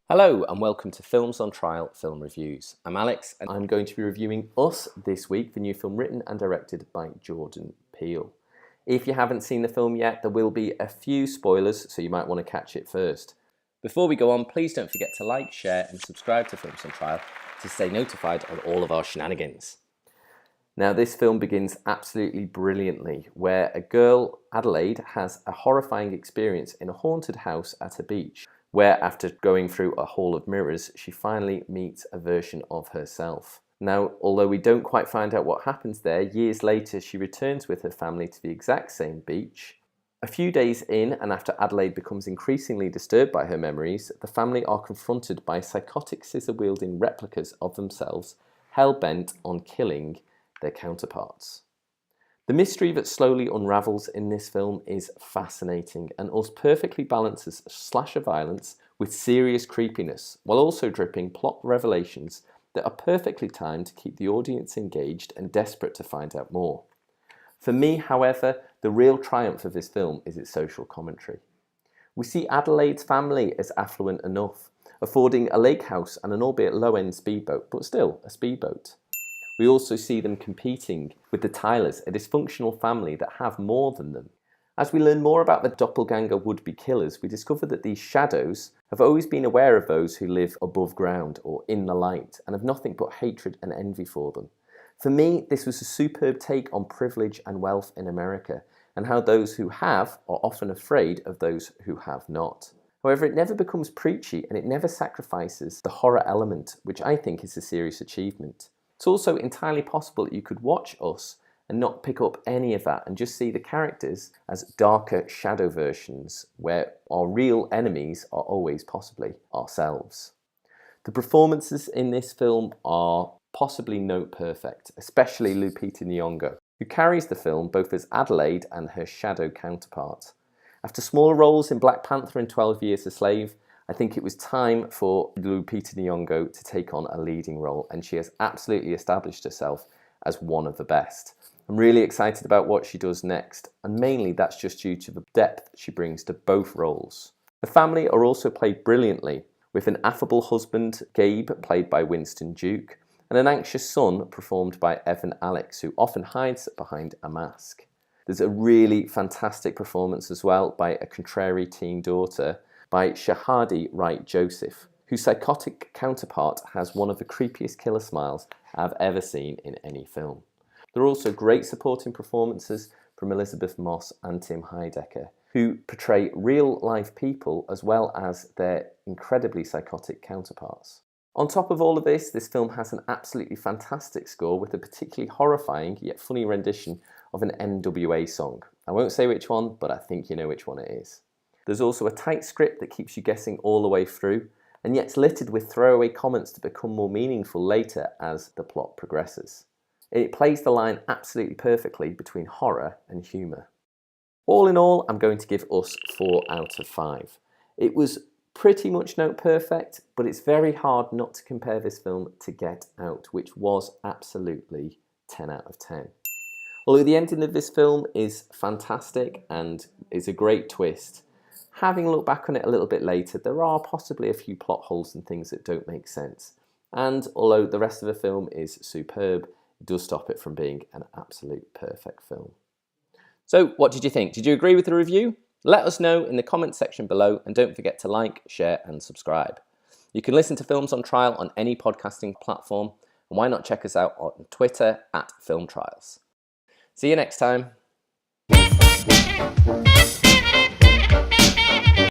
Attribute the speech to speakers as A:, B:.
A: Hello and welcome to Films on Trial Film Reviews. I'm Alex and I'm going to be reviewing Us this week, the new film written and directed by Jordan Peele. If you haven't seen the film yet, there will be a few spoilers, so you might want to catch it first. Before we go on, please don't forget to like, share and subscribe to Films on Trial to stay notified of all of our shenanigans. Now, this film begins absolutely brilliantly, where a girl, Adelaide, has a horrifying experience in a haunted house at a beach, where after going through a hall of mirrors, she finally meets a version of herself. Now, although we don't quite find out what happens there, years later she returns with her family to the exact same beach. A few days in, and after Adelaide becomes increasingly disturbed by her memories, the family are confronted by psychotic scissor-wielding replicas of themselves, hell-bent on killing their counterparts. The mystery that slowly unravels in this film is fascinating, and Us perfectly balances slasher violence with serious creepiness, while also dripping plot revelations that are perfectly timed to keep the audience engaged and desperate to find out more. For me, however, the real triumph of this film is its social commentary. We see Adelaide's family as affluent enough, affording a lake house and an albeit low-end speedboat, but still a speedboat. We also see them competing with the Tylers, a dysfunctional family that have more than them. As we learn more about the doppelganger would-be killers, we discover that these shadows have always been aware of those who live above ground or in the light and have nothing but hatred and envy for them. For me, this was a superb take on privilege and wealth in America and how those who have are often afraid of those who have not. However, it never becomes preachy and it never sacrifices the horror element, which I think is a serious achievement. It's also entirely possible that you could watch Us and not pick up any of that and just see the characters as darker shadow versions where our real enemies are always possibly ourselves. The performances in this film are possibly note perfect, especially Lupita Nyong'o, who carries the film both as Adelaide and her shadow counterpart. After smaller roles in Black Panther and 12 Years a Slave, I think it was time for Lupita Nyong'o to take on a leading role, and she has absolutely established herself as one of the best. I'm really excited about what she does next, and mainly that's just due to the depth she brings to both roles. The family are also played brilliantly, with an affable husband, Gabe, played by Winston Duke, and an anxious son performed by Evan Alex, who often hides behind a mask. There's a really fantastic performance as well by a contrary teen daughter, by Shahadi Wright Joseph, whose psychotic counterpart has one of the creepiest killer smiles I've ever seen in any film. There are also great supporting performances from Elizabeth Moss and Tim Heidecker, who portray real-life people as well as their incredibly psychotic counterparts. On top of all of this, this film has an absolutely fantastic score with a particularly horrifying yet funny rendition of an NWA song. I won't say which one, but I think you know which one it is. There's also a tight script that keeps you guessing all the way through, and yet it's littered with throwaway comments to become more meaningful later as the plot progresses. It plays the line absolutely perfectly between horror and humour. All in all, I'm going to give Us 4 out of 5. It was pretty much note perfect, but it's very hard not to compare this film to Get Out, which was absolutely 10 out of 10. Although the ending of this film is fantastic and is a great twist, having looked back on it a little bit later, there are possibly a few plot holes and things that don't make sense. And although the rest of the film is superb, it does stop it from being an absolute perfect film. So what did you think? Did you agree with the review? Let us know in the comments section below, and don't forget to like, share and subscribe. You can listen to Films on Trial on any podcasting platform, and why not check us out on Twitter @FilmTrials. See you next time.